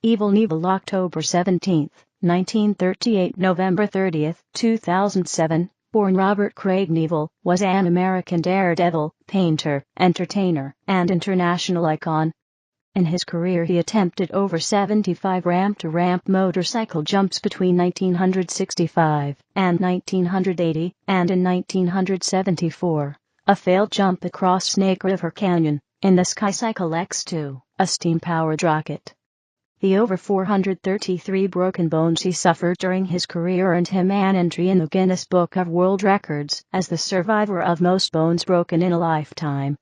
Evel Knievel, October 17, 1938 – November 30, 2007, born Robert Craig Knievel, was an American daredevil, painter, entertainer, and international icon. In his career he attempted over 75 ramp-to-ramp motorcycle jumps between 1965 and 1980, and in 1974, a failed jump across Snake River Canyon, in the Skycycle X2, a steam-powered rocket. The over 433 broken bones he suffered during his career earned him an entry in the Guinness Book of World Records as the survivor of most bones broken in a lifetime.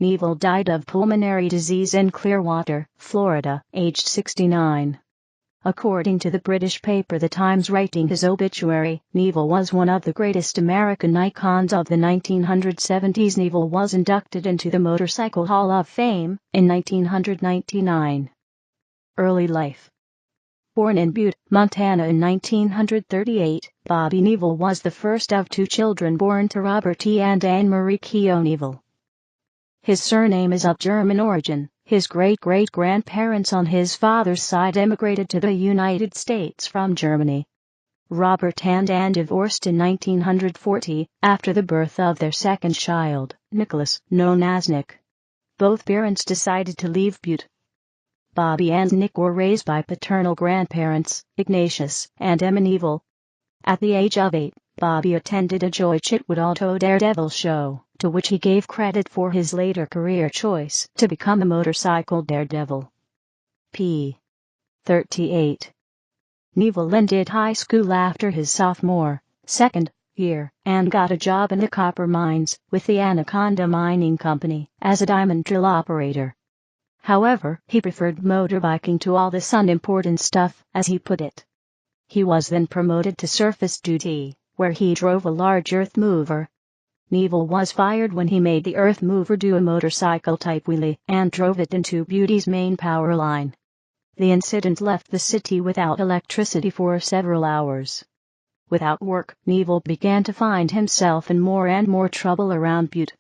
Knievel died of pulmonary disease in Clearwater, Florida, aged 69. According to the British paper The Times, writing his obituary, Knievel was one of the greatest American icons of the 1970s. Knievel was inducted into the Motorcycle Hall of Fame in 1999. Early life. Born in Butte, Montana in 1938, Bobby Knievel was the first of two children born to Robert E. and Ann Marie Keough Knievel. His surname is of German origin. His great-great-grandparents on his father's side emigrated to the United States from Germany. Robert and Ann divorced in 1940, after the birth of their second child, Nicolas, known as Nick. Both parents decided to leave Butte. Bobby and Nick were raised by paternal grandparents, Ignatius and Emma Knievel. At the age of 8, Bobby attended a Joie Chitwood auto Daredevil show, to which he gave credit for his later career choice to become a motorcycle daredevil. p. 38. Knievel ended high school after his sophomore, second, year, and got a job in the copper mines with the Anaconda Mining Company as a diamond drill operator. However, he preferred motorbiking to all this unimportant stuff, as he put it. He was then promoted to surface duty, where he drove a large earth mover. Knievel was fired when he made the earth mover do a motorcycle-type wheelie and drove it into Butte's main power line. The incident left the city without electricity for several hours. Without work, Knievel began to find himself in more and more trouble around Butte.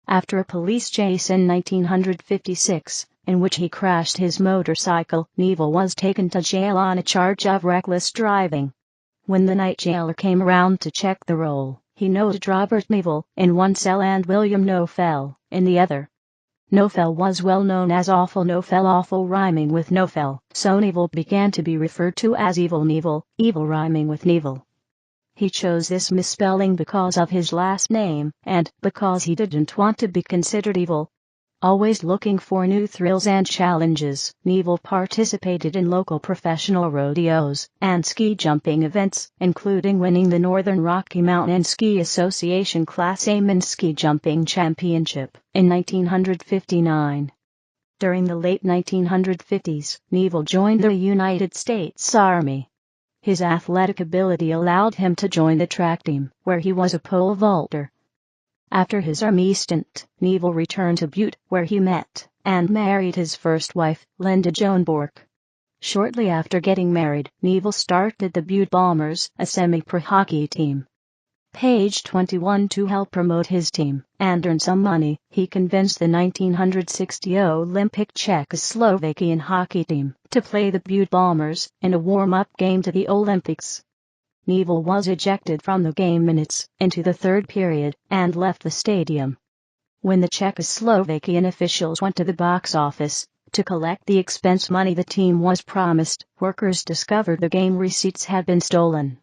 After a police chase in 1956, in which he crashed his motorcycle, Knievel was taken to jail on a charge of reckless driving. When the night jailer came around to check the roll, he noted Robert Knievel in one cell and William Knofel in the other. Knofel was well known as Awful Knofel, awful rhyming with Knofel, so Knievel began to be referred to as Evel Knievel, evil rhyming with Knievel. He chose this misspelling because of his last name, and because he didn't want to be considered evil. Always looking for new thrills and challenges, Knievel participated in local professional rodeos and ski jumping events, including winning the Northern Rocky Mountain Ski Association Class A Men's Ski Jumping Championship in 1959. During the late 1950s, Knievel joined the United States Army. His athletic ability allowed him to join the track team, where he was a pole vaulter. After his Army stint, Knievel returned to Butte, where he met and married his first wife, Linda Joan Bork. Shortly after getting married, Knievel started the Butte Bombers, a semi-pro hockey team. Page 21. To help promote his team and earn some money, he convinced the 1960 Olympic Czechoslovakian hockey team to play the Butte Bombers in a warm-up game to the Olympics. Knievel was ejected from the game minutes into the third period and left the stadium. When the Czechoslovakian officials went to the box office to collect the expense money the team was promised, workers discovered the game receipts had been stolen.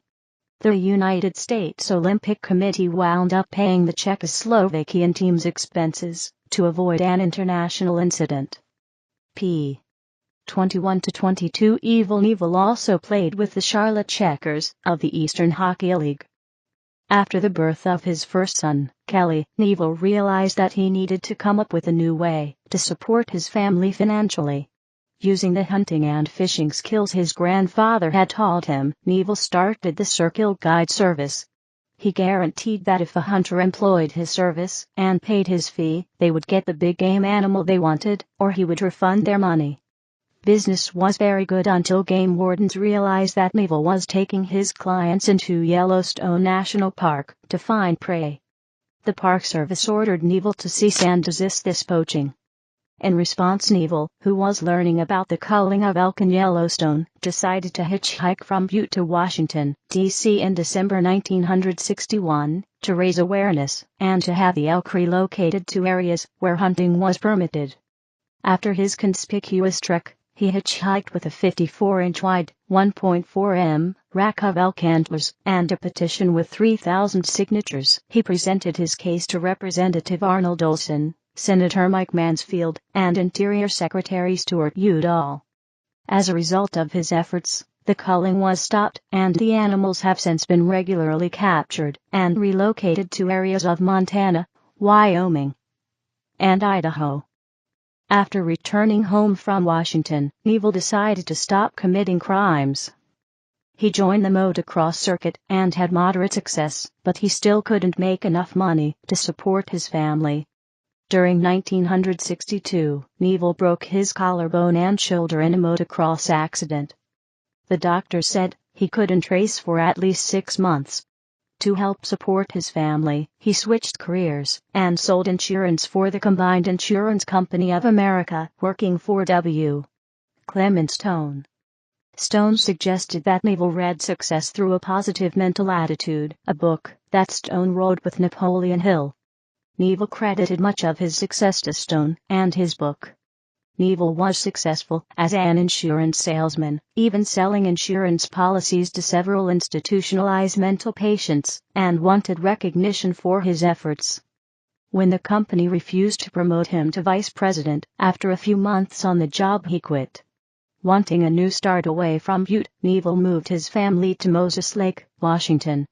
The United States Olympic Committee wound up paying the Czechoslovakian team's expenses to avoid an international incident. p. 21-22. Evel Knievel also played with the Charlotte Checkers of the Eastern Hockey League. After the birth of his first son, Kelly, Knievel realized that he needed to come up with a new way to support his family financially. Using the hunting and fishing skills his grandfather had taught him, Knievel started the Circle Guide service. He guaranteed that if a hunter employed his service and paid his fee, they would get the big game animal they wanted, or he would refund their money. Business was very good until game wardens realized that Knievel was taking his clients into Yellowstone National Park to find prey. The Park Service ordered Knievel to cease and desist this poaching. In response, Knievel, who was learning about the culling of elk in Yellowstone, decided to hitchhike from Butte to Washington, D.C. in December 1961, to raise awareness, and to have the elk relocated to areas where hunting was permitted. After his conspicuous trek, he hitchhiked with a 54-inch wide, 1.4 m, rack of elk antlers, and a petition with 3,000 signatures. He presented his case to Representative Arnold Olson, Senator Mike Mansfield, and Interior Secretary Stuart Udall. As a result of his efforts, the culling was stopped, and the animals have since been regularly captured and relocated to areas of Montana, Wyoming, and Idaho. After returning home from Washington, Knievel decided to stop committing crimes. He joined the motocross circuit and had moderate success, but he still couldn't make enough money to support his family. During 1962, Knievel broke his collarbone and shoulder in a motocross accident. The doctor said he couldn't race for at least 6 months. To help support his family, he switched careers and sold insurance for the Combined Insurance Company of America, working for W. Clement Stone. Stone suggested that Knievel read Success Through a Positive Mental Attitude, a book that Stone wrote with Napoleon Hill. Knievel credited much of his success to Stone and his book. Knievel was successful as an insurance salesman, even selling insurance policies to several institutionalized mental patients, and wanted recognition for his efforts. When the company refused to promote him to vice president, after a few months on the job he quit. Wanting a new start away from Butte, Knievel moved his family to Moses Lake, Washington.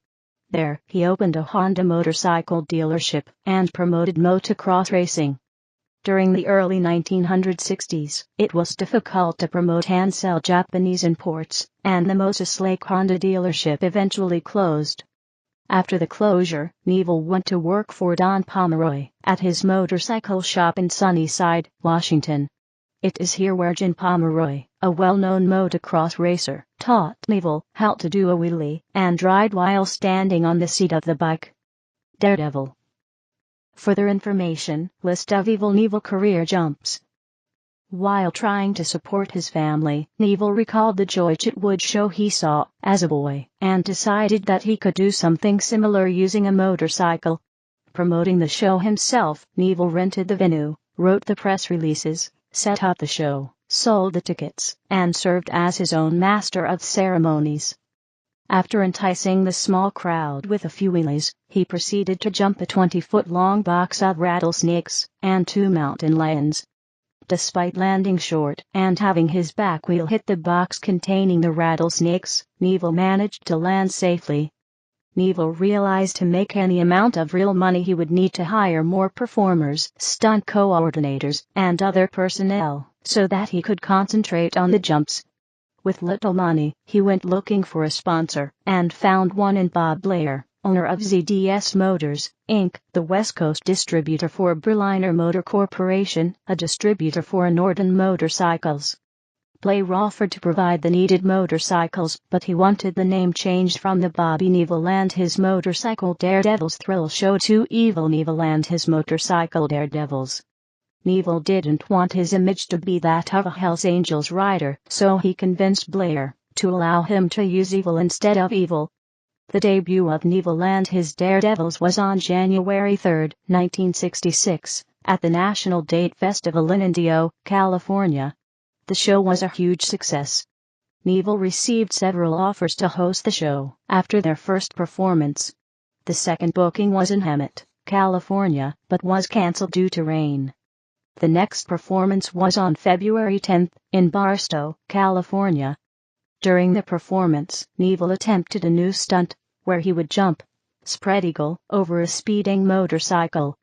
There, he opened a Honda motorcycle dealership and promoted motocross racing. During the early 1960s, it was difficult to promote and sell Japanese imports, and the Moses Lake Honda dealership eventually closed. After the closure, Knievel went to work for Don Pomeroy at his motorcycle shop in Sunnyside, Washington. It is here where Jim Pomeroy, a well-known motocross racer, taught Knievel how to do a wheelie and ride while standing on the seat of the bike. Daredevil. Further information, list of Evel Knievel career jumps. While trying to support his family, Knievel recalled the Joie Chitwood show he saw as a boy, and decided that he could do something similar using a motorcycle. Promoting the show himself, Knievel rented the venue, wrote the press releases, set up the show, sold the tickets, and served as his own master of ceremonies. After enticing the small crowd with a few wheelies, he proceeded to jump a 20-foot-long box of rattlesnakes and 2 mountain lions. Despite landing short and having his back wheel hit the box containing the rattlesnakes, Knievel managed to land safely. Knievel realized to make any amount of real money he would need to hire more performers, stunt coordinators, and other personnel, so that he could concentrate on the jumps. With little money, he went looking for a sponsor, and found one in Bob Blair, owner of ZDS Motors, Inc., the West Coast distributor for Berliner Motor Corporation, a distributor for Norden motorcycles. Blair offered to provide the needed motorcycles, but he wanted the name changed from the Bobby Knievel and his motorcycle Daredevil's thrill show to Evel Knievel and his motorcycle Daredevils. Knievel didn't want his image to be that of a Hells Angels rider, so he convinced Blair to allow him to use Evel instead of Evil. The debut of Knievel and his Daredevils was on January 3, 1966, at the National Date Festival in Indio, California. The show was a huge success. Knievel received several offers to host the show after their first performance. The second booking was in Hemet, California, but was cancelled due to rain. The next performance was on February 10 in Barstow, California. During the performance, Knievel attempted a new stunt, where he would jump, spread eagle, over a speeding motorcycle.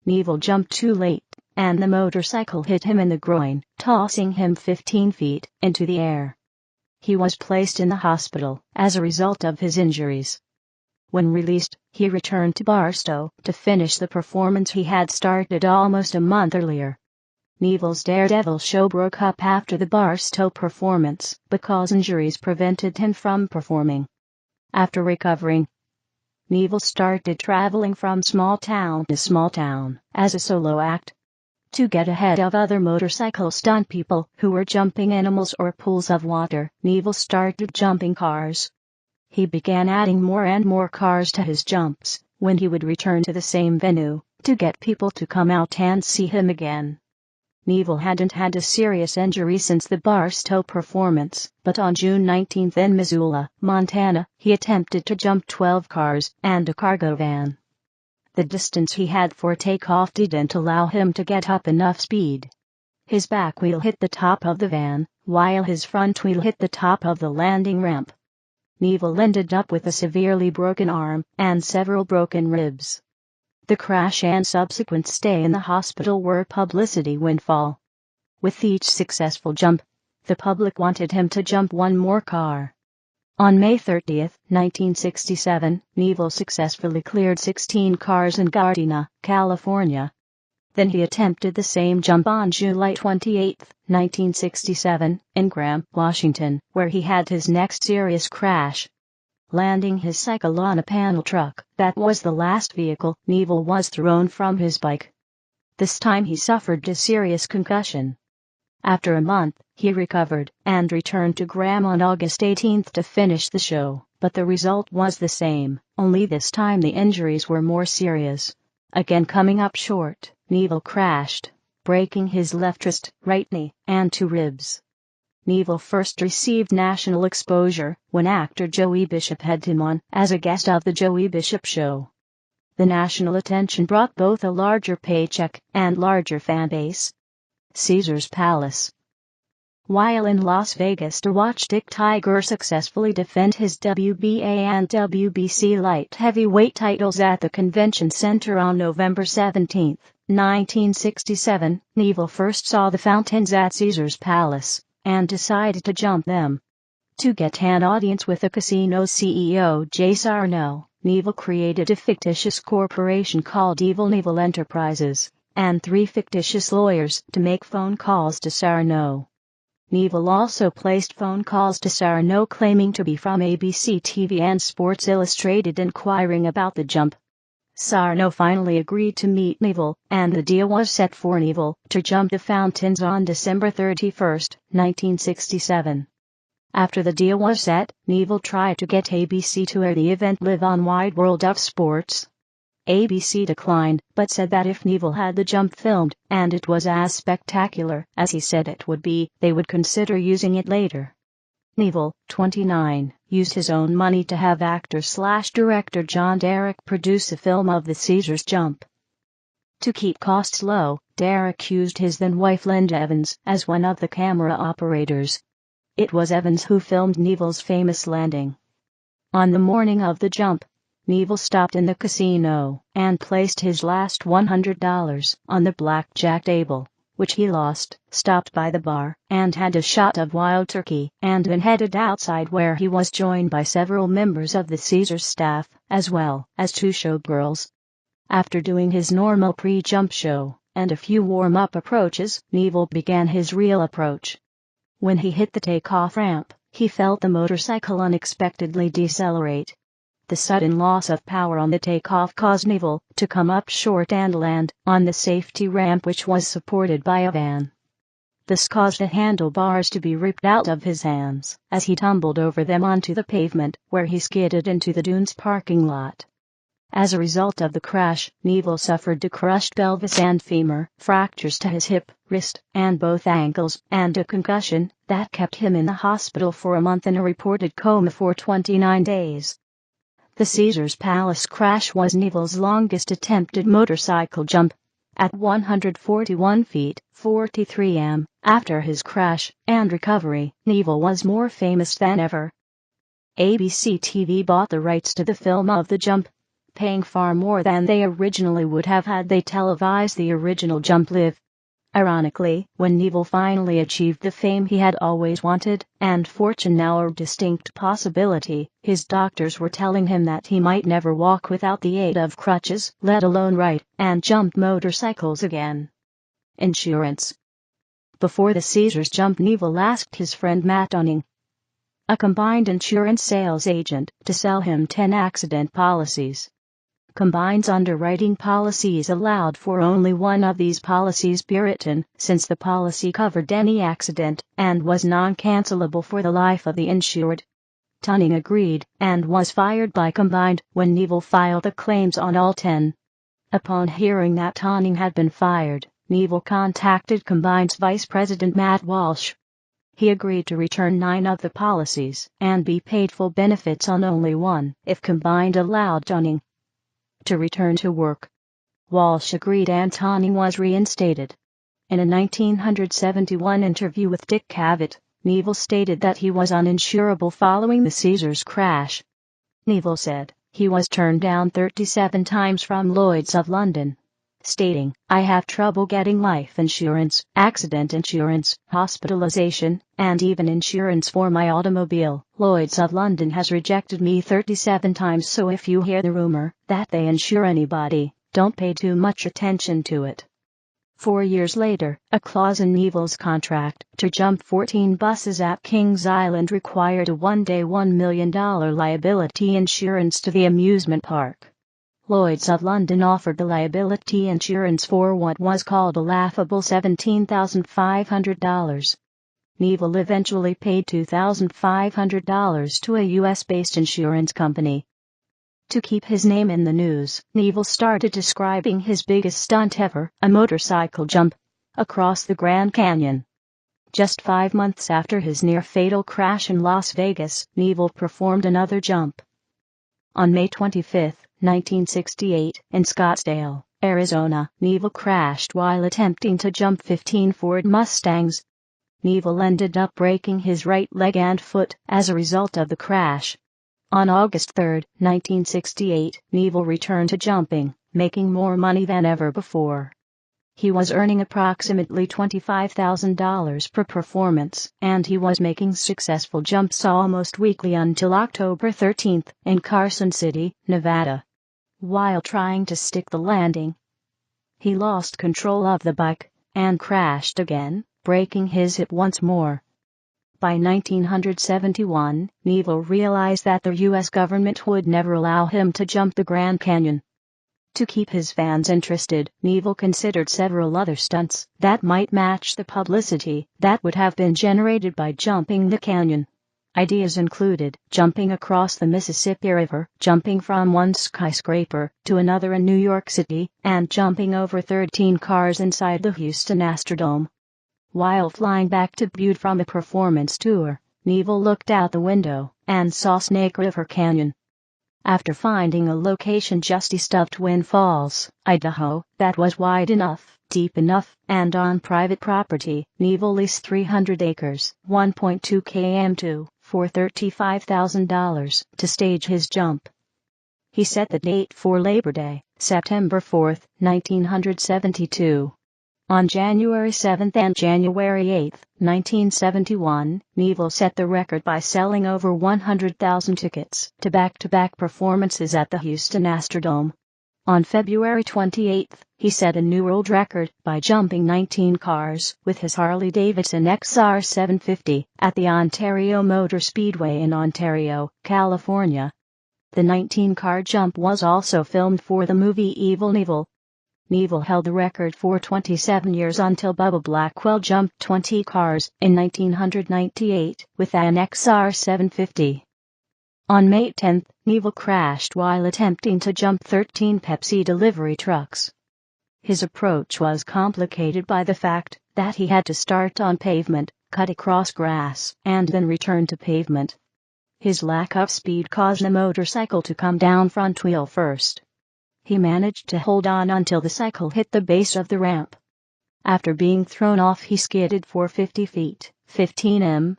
Knievel jumped too late, and the motorcycle hit him in the groin, tossing him 15 feet into the air. He was placed in the hospital as a result of his injuries. When released, he returned to Barstow to finish the performance he had started almost a month earlier. Knievel's Daredevil show broke up after the Barstow performance because injuries prevented him from performing. After recovering, Knievel started traveling from small town to small town as a solo act. To get ahead of other motorcycle stunt people who were jumping animals or pools of water, Knievel started jumping cars. He began adding more and more cars to his jumps when he would return to the same venue to get people to come out and see him again. Knievel hadn't had a serious injury since the Barstow performance, but on June 19 in Missoula, Montana, he attempted to jump 12 cars and a cargo van. The distance he had for takeoff didn't allow him to get up enough speed. His back wheel hit the top of the van, while his front wheel hit the top of the landing ramp. Knievel ended up with a severely broken arm and several broken ribs. The crash and subsequent stay in the hospital were a publicity windfall. With each successful jump, the public wanted him to jump one more car. On May 30, 1967, Knievel successfully cleared 16 cars in Gardena, California. Then he attempted the same jump on July 28, 1967, in Graham, Washington, where he had his next serious crash. Landing his cycle on a panel truck, that was the last vehicle Knievel was thrown from his bike. This time he suffered a serious concussion. After a month, he recovered and returned to Graham on August 18 to finish the show, but the result was the same, only this time the injuries were more serious. Again coming up short, Knievel crashed, breaking his left wrist, right knee, and 2 ribs. Knievel first received national exposure when actor Joie Bishop had him on as a guest of the Joie Bishop Show. The national attention brought both a larger paycheck and larger fan base. Caesar's Palace. While in Las Vegas to watch Dick Tiger successfully defend his WBA and WBC light heavyweight titles at the convention center on November 17, 1967, Knievel first saw the fountains at Caesar's Palace and decided to jump them. To get an audience with the casino CEO Jay Sarno, Knievel created a fictitious corporation called Evel Knievel Enterprises and 3 fictitious lawyers to make phone calls to Sarno. Knievel also placed phone calls to Sarno claiming to be from ABC TV and Sports Illustrated inquiring about the jump. Sarno finally agreed to meet Knievel, and the deal was set for Knievel to jump the fountains on December 31, 1967. After the deal was set, Knievel tried to get ABC to air the event live on Wide World of Sports. ABC declined, but said that if Knievel had the jump filmed, and it was as spectacular as he said it would be, they would consider using it later. Knievel, 29, used his own money to have actor/director John Derek produce a film of the Caesars jump. To keep costs low, Derek used his then-wife Linda Evans as one of the camera operators. It was Evans who filmed Knievel's famous landing. On the morning of the jump, Knievel stopped in the casino and placed his last $100 on the blackjack table, which he lost, stopped by the bar, and had a shot of wild turkey, and then headed outside where he was joined by several members of the Caesars staff, as well as 2 showgirls. After doing his normal pre-jump show and a few warm-up approaches, Knievel began his real approach. When he hit the takeoff ramp, he felt the motorcycle unexpectedly decelerate. The sudden loss of power on the takeoff caused Knievel to come up short and land on the safety ramp, which was supported by a van. This caused the handlebars to be ripped out of his hands as he tumbled over them onto the pavement, where he skidded into the Dunes parking lot. As a result of the crash, Knievel suffered a crushed pelvis and femur, fractures to his hip, wrist, and both ankles, and a concussion that kept him in the hospital for a month in a reported coma for 29 days. The Caesars Palace crash was Knievel's longest attempted motorcycle jump. At 141 feet, 43 m, after his crash and recovery, Knievel was more famous than ever. ABC TV bought the rights to the film of the jump, paying far more than they originally would have had they televised the original jump live. Ironically, when Knievel finally achieved the fame he had always wanted, and fortune now a distinct possibility, his doctors were telling him that he might never walk without the aid of crutches, let alone ride and jump motorcycles again. Insurance. Before the Caesars jump, Knievel asked his friend Matt Dunning, a combined insurance sales agent, to sell him 10 accident policies. Combine's underwriting policies allowed for only one of these policies be written, since the policy covered any accident and was non-cancelable for the life of the insured. Tunning agreed and was fired by Combine when Knievel filed the claims on all 10. Upon hearing that Tunning had been fired, Knievel contacted Combine's vice president Matt Walsh. He agreed to return 9 of the policies and be paid full benefits on only one if Combine allowed Tunning to return to work. Walsh agreed and Tunning was reinstated. In a 1971 interview with Dick Cavett, Knievel stated that he was uninsurable following the Caesars crash. Knievel said he was turned down 37 times from Lloyd's of London, stating, "I have trouble getting life insurance, accident insurance, hospitalization, and even insurance for my automobile. Lloyd's of London has rejected me 37 times, so if you hear the rumor that they insure anybody, don't pay too much attention to it." 4 years later, a clause in Knievel's contract to jump 14 buses at Kings Island required a one-day $1 million liability insurance to the amusement park. Lloyd's of London offered the liability insurance for what was called a laughable $17,500. Knievel eventually paid $2,500 to a U.S.-based insurance company. To keep his name in the news, Knievel started describing his biggest stunt ever, a motorcycle jump across the Grand Canyon. Just 5 months after his near-fatal crash in Las Vegas, Knievel performed another jump. On May 25, 1968, in Scottsdale, Arizona, Knievel crashed while attempting to jump 15 Ford Mustangs. Knievel ended up breaking his right leg and foot as a result of the crash. On August 3, 1968, Knievel returned to jumping, making more money than ever before. He was earning approximately $25,000 per performance, and he was making successful jumps almost weekly until October 13 in Carson City, Nevada. While trying to stick the landing, he lost control of the bike and crashed again, breaking his hip once more. By 1971, Knievel realized that the U.S. government would never allow him to jump the Grand Canyon. To keep his fans interested, Knievel considered several other stunts that might match the publicity that would have been generated by jumping the canyon. Ideas included jumping across the Mississippi River, jumping from one skyscraper to another in New York City, and jumping over 13 cars inside the Houston Astrodome. While flying back to Butte from a performance tour, Knievel looked out the window and saw Snake River Canyon. After finding a location just east of Twin Falls, Idaho, that was wide enough, deep enough, and on private property, Knievel leased 300 acres, 1.2 km2, for $35,000 to stage his jump. He set the date for Labor Day, September 4, 1972. On January 7 and January 8, 1971, Knievel set the record by selling over 100,000 tickets to back-to-back performances at the Houston Astrodome. On February 28, he set a new world record by jumping 19 cars with his Harley-Davidson XR750 at the Ontario Motor Speedway in Ontario, California. The 19-car jump was also filmed for the movie Evel Knievel. Knievel held the record for 27 years until Bubba Blackwell jumped 20 cars in 1998 with an XR750. On May 10, Knievel crashed while attempting to jump 13 Pepsi delivery trucks. His approach was complicated by the fact that he had to start on pavement, cut across grass, and then return to pavement. His lack of speed caused the motorcycle to come down front wheel first. He managed to hold on until the cycle hit the base of the ramp. After being thrown off, he skidded for 50 feet, 15 m.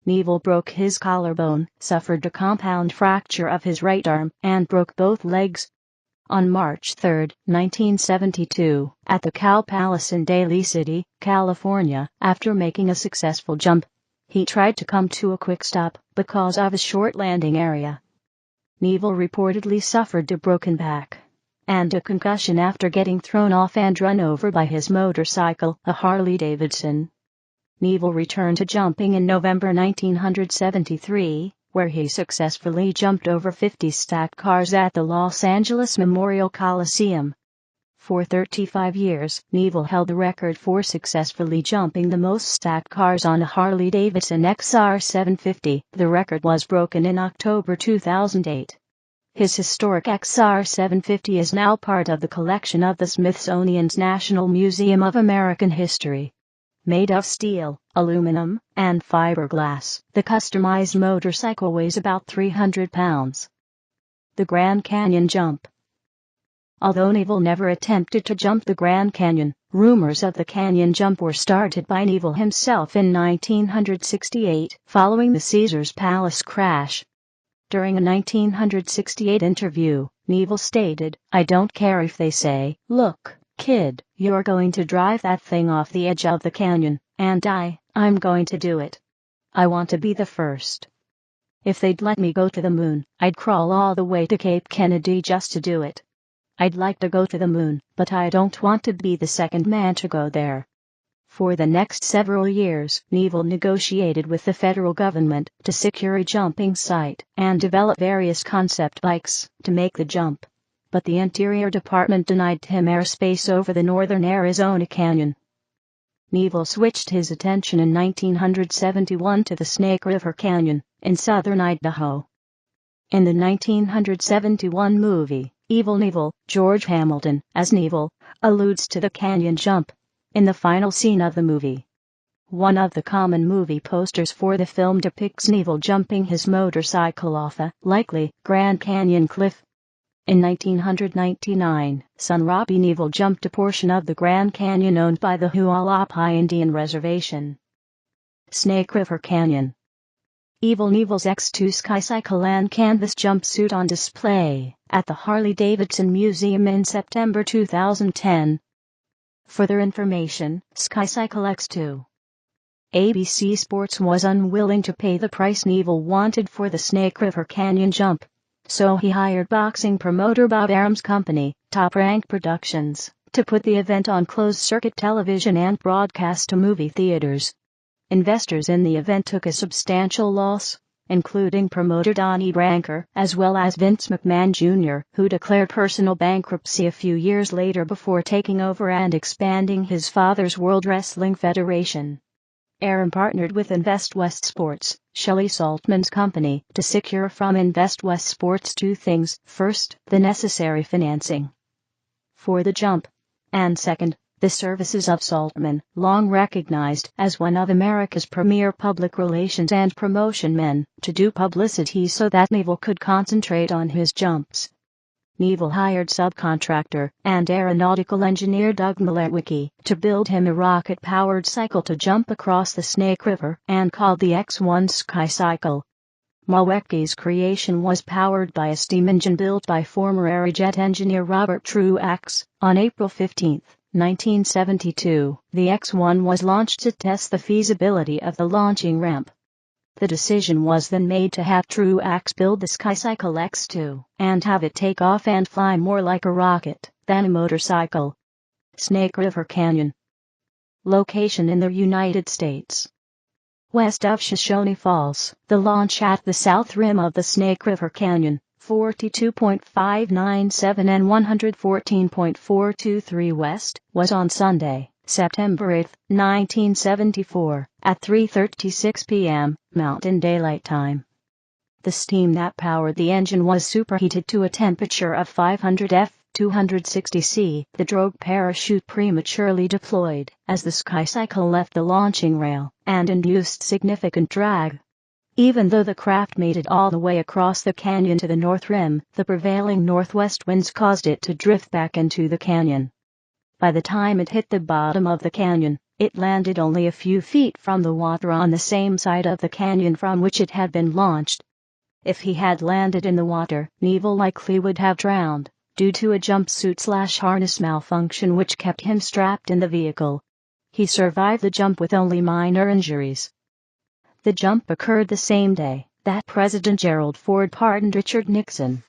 Knievel broke his collarbone, suffered a compound fracture of his right arm, and broke both legs. On March 3, 1972, at the Cow Palace in Daly City, California, after making a successful jump, he tried to come to a quick stop because of a short landing area. Knievel reportedly suffered a broken back and a concussion after getting thrown off and run over by his motorcycle, a Harley-Davidson. Knievel returned to jumping in November 1973, where he successfully jumped over 50 stacked cars at the Los Angeles Memorial Coliseum. For 35 years, Knievel held the record for successfully jumping the most stacked cars on a Harley-Davidson XR750. The record was broken in October 2008. His historic XR750 is now part of the collection of the Smithsonian's National Museum of American History. Made of steel, aluminum, and fiberglass, the customized motorcycle weighs about 300 pounds. The Grand Canyon Jump. Although Knievel never attempted to jump the Grand Canyon, rumors of the Canyon Jump were started by Knievel himself in 1968, following the Caesars Palace crash. During a 1968 interview, Knievel stated, "I don't care if they say, 'Look, kid, you're going to drive that thing off the edge of the canyon,' and I'm going to do it. I want to be the first. If they'd let me go to the moon, I'd crawl all the way to Cape Kennedy just to do it. I'd like to go to the moon, but I don't want to be the second man to go there." For the next several years, Knievel negotiated with the federal government to secure a jumping site and develop various concept bikes to make the jump. But the Interior Department denied him airspace over the northern Arizona Canyon. Knievel switched his attention in 1971 to the Snake River Canyon in southern Idaho. In the 1971 movie, Evel Knievel, George Hamilton, as Knievel, alludes to the canyon jump in the final scene of the movie. One of the common movie posters for the film depicts Knievel jumping his motorcycle off a likely Grand Canyon cliff. In 1999, son Robbie Knievel jumped a portion of the Grand Canyon owned by the Hualapai Indian Reservation. Snake River Canyon. Evel Knievel's X2 Skycycle and canvas jumpsuit on display at the Harley-Davidson Museum in September 2010. Further information, Skycycle X2. ABC Sports was unwilling to pay the price Knievel wanted for the Snake River Canyon jump, so he hired boxing promoter Bob Arum's company, Top Rank Productions, to put the event on closed-circuit television and broadcast to movie theaters. Investors in the event took a substantial loss, including promoter Donnie Branker, as well as Vince McMahon Jr., who declared personal bankruptcy a few years later before taking over and expanding his father's World Wrestling Federation. Arum partnered with Invest West Sports, Shelley Saltman's company, to secure from Invest West Sports two things: first, the necessary financing for the jump, and second, the services of Saltman, long recognized as one of America's premier public relations and promotion men, to do publicity so that Knievel could concentrate on his jumps. Knievel hired subcontractor and aeronautical engineer Doug Malewicki to build him a rocket-powered cycle to jump across the Snake River, and called the X1 Skycycle. Malewicki's creation was powered by a steam engine built by former Aerojet engineer Robert Truax. On April 15, 1972, the X1 was launched to test the feasibility of the launching ramp. The decision was then made to have Truax build the Skycycle X2 and have it take off and fly more like a rocket than a motorcycle. Snake River Canyon. Location in the United States. West of Shoshone Falls, the launch at the south rim of the Snake River Canyon, 42.597 and 114.423 west, was on Sunday, September 8, 1974, at 3:36 p.m. Mountain Daylight Time. The steam that powered the engine was superheated to a temperature of 500 F. 260 C. The drogue parachute prematurely deployed as the Skycycle left the launching rail and induced significant drag. Even though the craft made it all the way across the canyon to the north rim, the prevailing northwest winds caused it to drift back into the canyon. By the time it hit the bottom of the canyon, it landed only a few feet from the water on the same side of the canyon from which it had been launched. If he had landed in the water, Knievel likely would have drowned, due to a jumpsuit/harness malfunction which kept him strapped in the vehicle. He survived the jump with only minor injuries. The jump occurred the same day that President Gerald Ford pardoned Richard Nixon.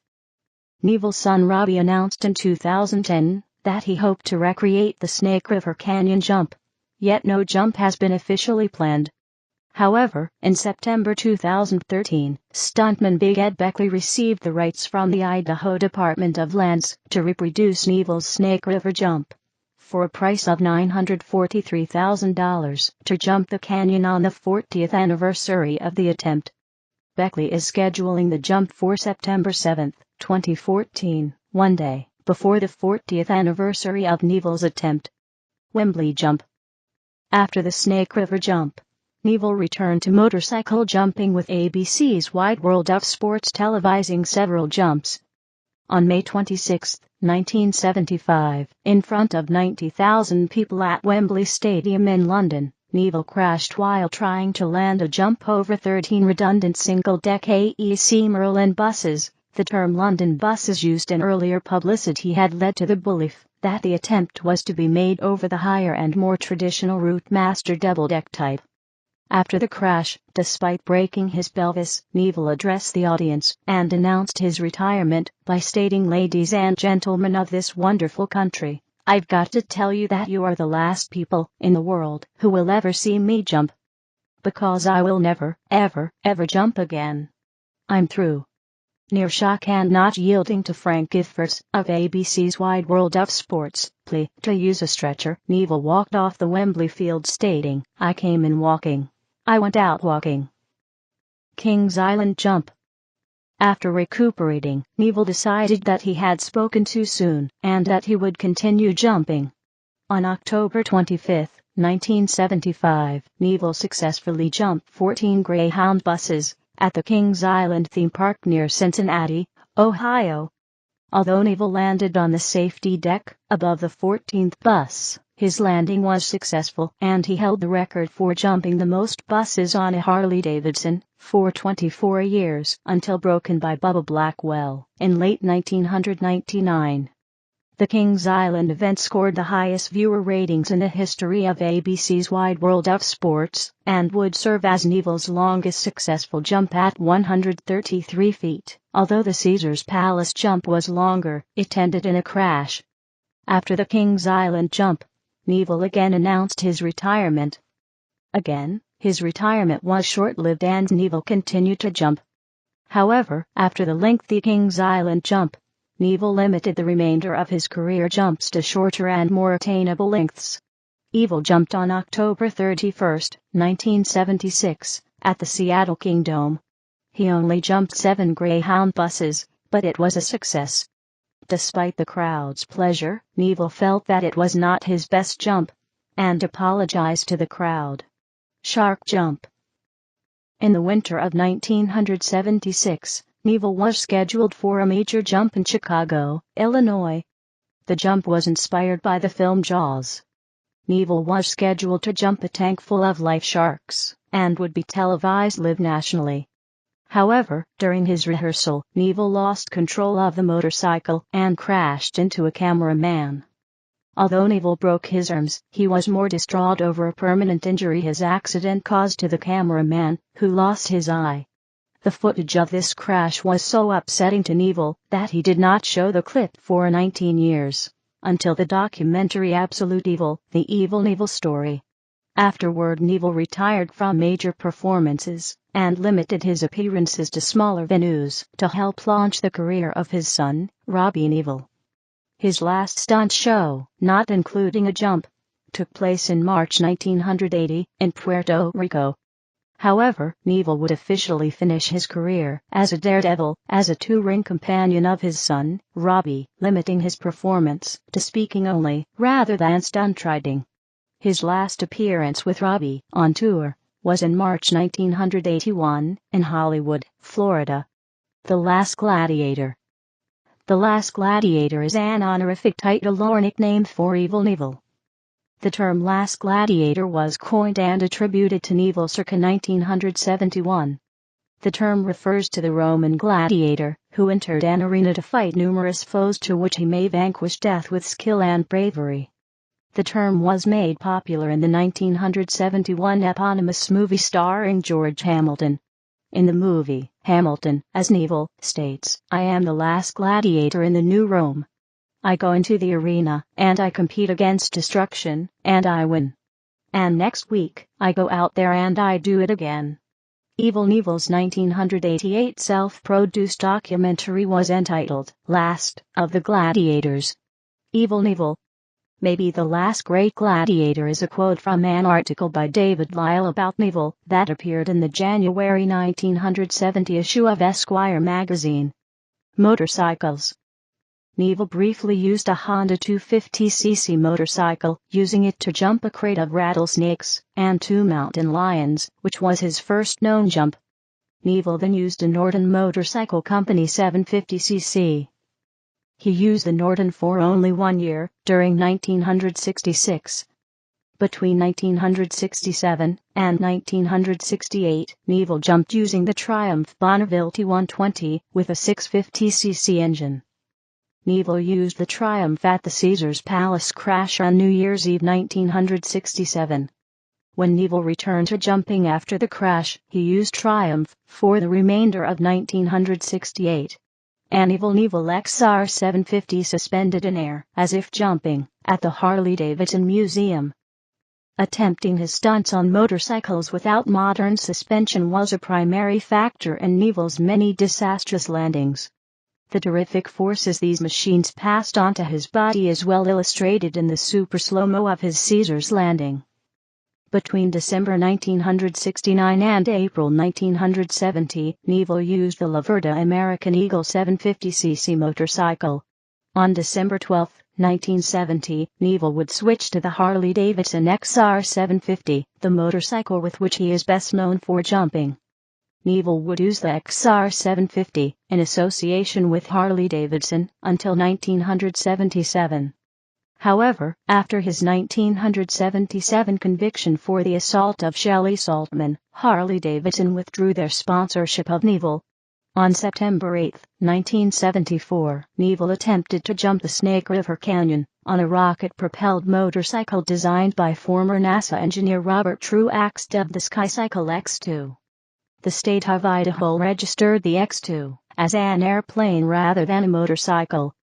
Knievel's son Robbie announced in 2010 that he hoped to recreate the Snake River Canyon jump. Yet no jump has been officially planned. However, in September 2013, stuntman Big Ed Beckley received the rights from the Idaho Department of Lands to reproduce Knievel's Snake River jump for a price of $943,000 to jump the canyon on the 40th anniversary of the attempt. Beckley is scheduling the jump for September 7, 2014, one day before the 40th anniversary of Knievel's attempt. Wembley jump. After the Snake River jump, Knievel returned to motorcycle jumping with ABC's Wide World of Sports televising several jumps. On May 26, 1975, in front of 90,000 people at Wembley Stadium in London, Knievel crashed while trying to land a jump over 13 redundant single-deck AEC Merlin buses. The term London buses used in earlier publicity had led to the belief that the attempt was to be made over the higher and more traditional Routemaster double-deck type. After the crash, despite breaking his pelvis, Knievel addressed the audience and announced his retirement by stating, "Ladies and gentlemen of this wonderful country, I've got to tell you that you are the last people in the world who will ever see me jump. Because I will never, ever, ever jump again. I'm through." Near shock and not yielding to Frank Giffords of ABC's Wide World of Sports plea to use a stretcher, Knievel walked off the Wembley field stating, "I came in walking. I went out walking." Kings Island jump. After recuperating, Knievel decided that he had spoken too soon and that he would continue jumping. On October 25, 1975, Knievel successfully jumped 14 Greyhound buses at the Kings Island theme park near Cincinnati, Ohio. Although Knievel landed on the safety deck above the 14th bus, his landing was successful and he held the record for jumping the most buses on a Harley-Davidson for 24 years until broken by Bubba Blackwell in late 1999. The Kings Island event scored the highest viewer ratings in the history of ABC's Wide World of Sports and would serve as Knievel's longest successful jump at 133 feet. Although the Caesars Palace jump was longer, it ended in a crash. After the Kings Island jump, Knievel again announced his retirement. Again, his retirement was short-lived and Knievel continued to jump. However, after the lengthy Kings Island jump, Knievel limited the remainder of his career jumps to shorter and more attainable lengths. Knievel jumped on October 31, 1976, at the Seattle Kingdome. He only jumped 7 Greyhound buses, but it was a success. Despite the crowd's pleasure, Knievel felt that it was not his best jump, and apologized to the crowd. Shark jump. In the winter of 1976, Knievel was scheduled for a major jump in Chicago, Illinois. The jump was inspired by the film Jaws. Knievel was scheduled to jump a tank full of live sharks, and would be televised live nationally. However, during his rehearsal, Knievel lost control of the motorcycle and crashed into a cameraman. Although Knievel broke his arms, he was more distraught over a permanent injury his accident caused to the cameraman, who lost his eye. The footage of this crash was so upsetting to Knievel that he did not show the clip for 19 years, until the documentary Absolute Evil, The Evel Knievel Story. Afterward, Knievel retired from major performances and limited his appearances to smaller venues to help launch the career of his son, Robbie Knievel. His last stunt show, not including a jump, took place in March 1980 in Puerto Rico. However, Knievel would officially finish his career as a Daredevil as a touring companion of his son, Robbie, limiting his performance to speaking only rather than stunt riding. His last appearance with Robbie on tour was in March 1981 in Hollywood, Florida. The Last Gladiator. The Last Gladiator is an honorific title or nickname for Evel Knievel. The term Last Gladiator was coined and attributed to Knievel circa 1971. The term refers to the Roman gladiator, who entered an arena to fight numerous foes to which he may vanquish death with skill and bravery. The term was made popular in the 1971 eponymous movie starring George Hamilton. In the movie, Hamilton, as Knievel, states, "I am the last gladiator in the New Rome. I go into the arena, and I compete against destruction, and I win." and next week, I go out there and I do it again. Evel Knievel's 1988 self-produced documentary was entitled, Last of the Gladiators. Evel Knievel. Maybe the last great gladiator is a quote from an article by David Lyle about Knievel that appeared in the January 1970 issue of Esquire magazine. Motorcycles. Knievel briefly used a Honda 250cc motorcycle, using it to jump a crate of rattlesnakes and 2 mountain lions, which was his first known jump. Knievel then used a Norton Motorcycle Company 750cc. He used the Norton for only 1 year, during 1966. Between 1967 and 1968, Knievel jumped using the Triumph Bonneville T120 with a 650cc engine. Knievel used the Triumph at the Caesars Palace crash on New Year's Eve 1967. When Knievel returned to jumping after the crash, he used Triumph for the remainder of 1968. An Evel Knievel XR 750 suspended in air, as if jumping, at the Harley-Davidson Museum. Attempting his stunts on motorcycles without modern suspension was a primary factor in Knievel's many disastrous landings. The terrific forces these machines passed onto his body is well illustrated in the super slow-mo of his Caesars landing. Between December 1969 and April 1970, Knievel used the Laverda American Eagle 750cc motorcycle. On December 12, 1970, Knievel would switch to the Harley-Davidson XR 750, the motorcycle with which he is best known for jumping. Knievel would use the XR 750, in association with Harley-Davidson, until 1977. However, after his 1977 conviction for the assault of Shelley Saltman, Harley-Davidson withdrew their sponsorship of Knievel. On September 8, 1974, Knievel attempted to jump the Snake River Canyon on a rocket-propelled motorcycle designed by former NASA engineer Robert Truax dubbed the Skycycle X2. The state of Idaho registered the X2 as an airplane rather than a motorcycle.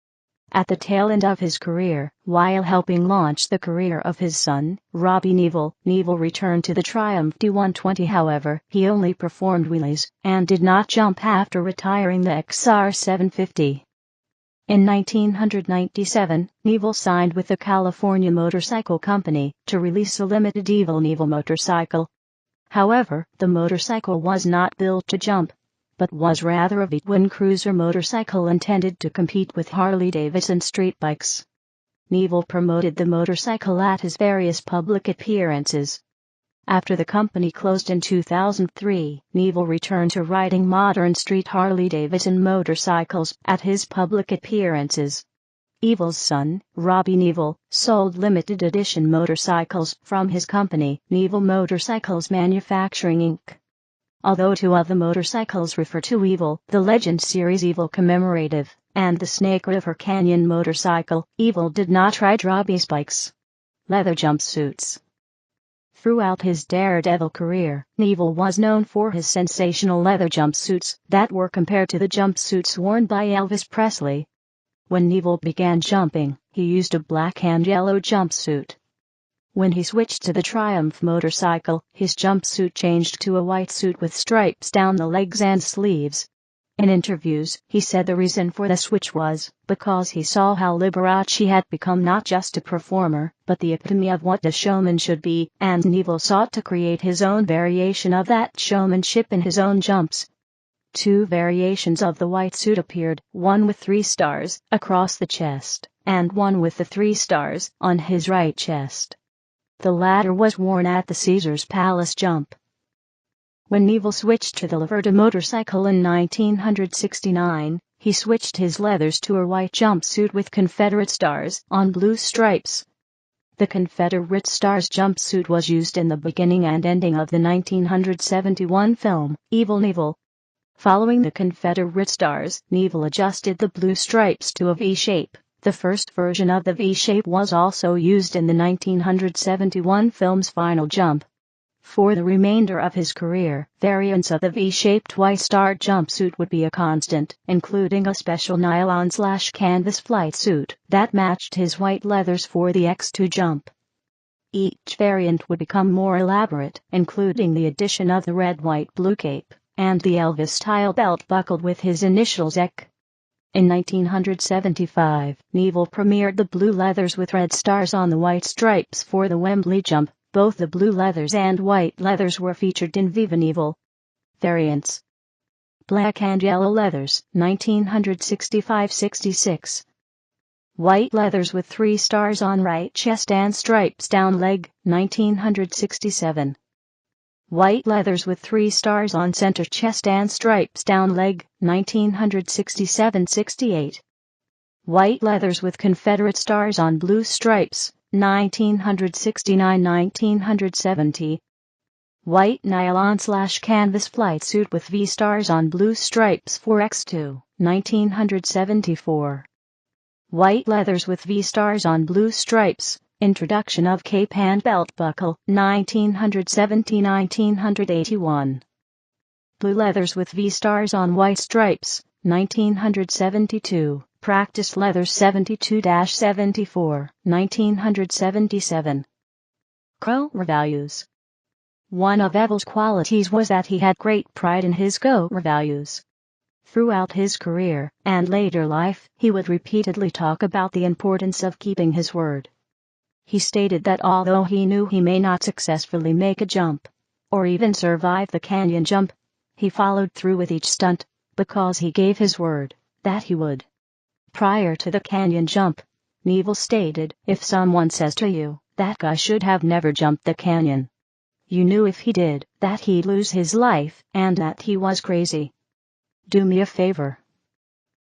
At the tail end of his career, while helping launch the career of his son, Robbie Knievel, Knievel returned to the Triumph T120. However, he only performed wheelies and did not jump after retiring the XR 750. In 1997, Knievel signed with the California Motorcycle Company to release a limited Evel Knievel motorcycle. However, the motorcycle was not built to jump, but was rather a V-twin cruiser motorcycle intended to compete with Harley-Davidson street bikes. Knievel promoted the motorcycle at his various public appearances. After the company closed in 2003, Knievel returned to riding modern street Harley-Davidson motorcycles at his public appearances. Evel's son, Robbie Knievel, sold limited edition motorcycles from his company, Knievel Motorcycles Manufacturing Inc. Although 2 of the motorcycles refer to Evel, the Legend Series Evel Commemorative, and the Snake River Canyon motorcycle, Evel did not ride Robbie's bikes. Leather jumpsuits. Throughout his Daredevil career, Knievel was known for his sensational leather jumpsuits that were compared to the jumpsuits worn by Elvis Presley. When Knievel began jumping, he used a black and yellow jumpsuit. When he switched to the Triumph motorcycle, his jumpsuit changed to a white suit with stripes down the legs and sleeves. In interviews, he said the reason for the switch was because he saw how Liberace had become not just a performer, but the epitome of what a showman should be, and Knievel sought to create his own variation of that showmanship in his own jumps. 2 variations of the white suit appeared, one with 3 stars across the chest, and one with the 3 stars on his right chest. The latter was worn at the Caesars Palace jump. When Knievel switched to the Laverda motorcycle in 1969, he switched his leathers to a white jumpsuit with Confederate stars on blue stripes. The Confederate stars jumpsuit was used in the beginning and ending of the 1971 film, Evel Knievel. Following the Confederate stars, Knievel adjusted the blue stripes to a V-shape. The first version of the V-shape was also used in the 1971 film's final jump. For the remainder of his career, variants of the V-shaped white-star jumpsuit would be a constant, including a special nylon/canvas flight suit that matched his white leathers for the X2 jump. Each variant would become more elaborate, including the addition of the red-white-blue cape, and the Elvis-style belt buckled with his initials EK. In 1975, Knievel premiered the blue leathers with red stars on the white stripes for the Wembley jump. Both the blue leathers and white leathers were featured in Viva Knievel. Variants: black and yellow leathers, 1965-66. White leathers with 3 stars on right chest and stripes down leg, 1967. White leathers with 3 stars on center chest and stripes down leg, 1967-68. White leathers with Confederate stars on blue stripes, 1969-1970. White nylon/canvas flight suit with V stars on blue stripes for X2, 1974. White leathers with V stars on blue stripes, introduction of cape and belt buckle, 1970-1981. Blue leathers with V stars on white stripes, 1972. Practice leathers 72-74, 1977. Core values. One of Evel's qualities was that he had great pride in his core values. Throughout his career and later life, he would repeatedly talk about the importance of keeping his word. He stated that although he knew he may not successfully make a jump, or even survive the canyon jump, he followed through with each stunt, because he gave his word that he would. Prior to the canyon jump, Knievel stated, "If someone says to you, that guy should have never jumped the canyon, you knew if he did, that he'd lose his life, and that he was crazy. Do me a favor.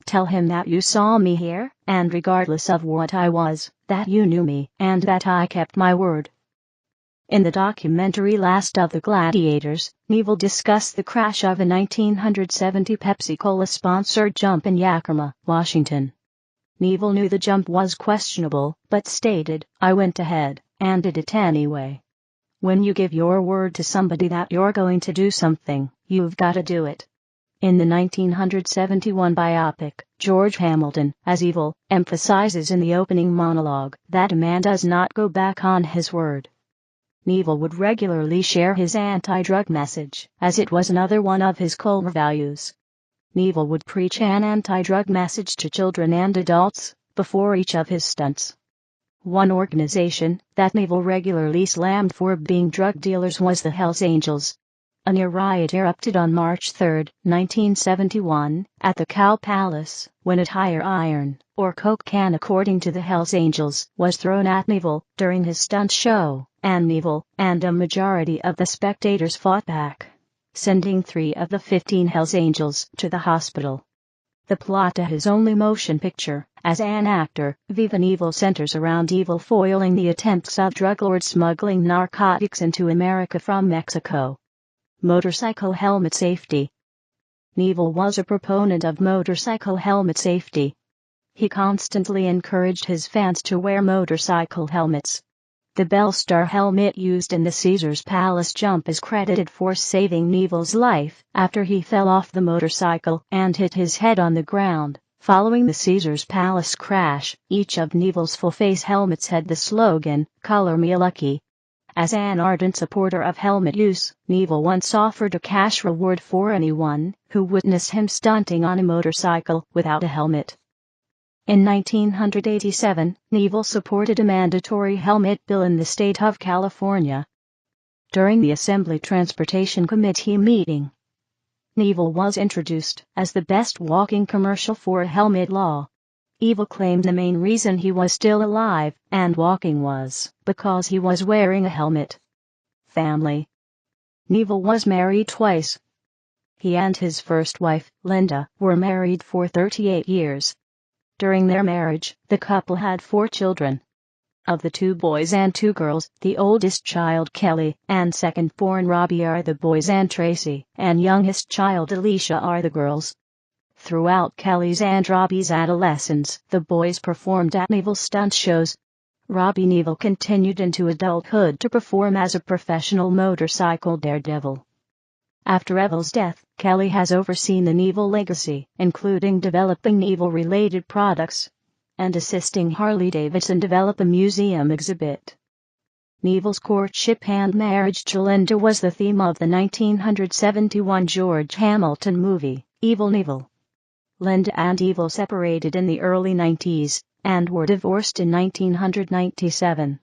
Tell him that you saw me here, and regardless of what I was, that you knew me, and that I kept my word." In the documentary Last of the Gladiators, Knievel discussed the crash of a 1970 Pepsi-Cola-sponsored jump in Yakima, Washington. Knievel knew the jump was questionable, but stated, "I went ahead and did it anyway." When you give your word to somebody that you're going to do something, you've got to do it. In the 1971 biopic, George Hamilton, as Evel, emphasizes in the opening monologue that a man does not go back on his word. Knievel would regularly share his anti-drug message, as it was another one of his core values. Knievel would preach an anti-drug message to children and adults before each of his stunts. One organization that Knievel regularly slammed for being drug dealers was the Hells Angels. A near riot erupted on March 3, 1971, at the Cow Palace, when a tire iron, or coke can according to the Hells Angels, was thrown at Knievel during his stunt show, and Knievel and a majority of the spectators fought back, sending 3 of the 15 Hells Angels to the hospital. The plot to his only motion picture, as an actor, Viva Knievel, centers around Evel foiling the attempts of drug lords smuggling narcotics into America from Mexico. Motorcycle helmet safety. Knievel was a proponent of motorcycle helmet safety. He constantly encouraged his fans to wear motorcycle helmets. The Bellstar helmet used in the Caesars Palace jump is credited for saving Knievel's life after he fell off the motorcycle and hit his head on the ground. Following the Caesars Palace crash, each of Knievel's full-face helmets had the slogan, "Color Me Lucky." As an ardent supporter of helmet use, Knievel once offered a cash reward for anyone who witnessed him stunting on a motorcycle without a helmet. In 1987, Knievel supported a mandatory helmet bill in the state of California. During the Assembly Transportation Committee meeting, Knievel was introduced as the best walking commercial for a helmet law. Evel claimed the main reason he was still alive and walking was because he was wearing a helmet. Family. Knievel was married twice. He and his first wife, Linda, were married for 38 years. During their marriage, the couple had 4 children. Of the 2 boys and 2 girls, the oldest child Kelly and second-born Robbie are the boys, and Tracy and youngest child Alicia are the girls. Throughout Kelly's and Robbie's adolescence, the boys performed at Knievel stunt shows. Robbie Knievel continued into adulthood to perform as a professional motorcycle daredevil. After Evel's death, Kelly has overseen the Knievel legacy, including developing Knievel-related products and assisting Harley-Davidson develop a museum exhibit. Knievel's courtship and marriage to Linda was the theme of the 1971 George Hamilton movie, Evel Knievel. Linda and Evel separated in the early 90s, and were divorced in 1997.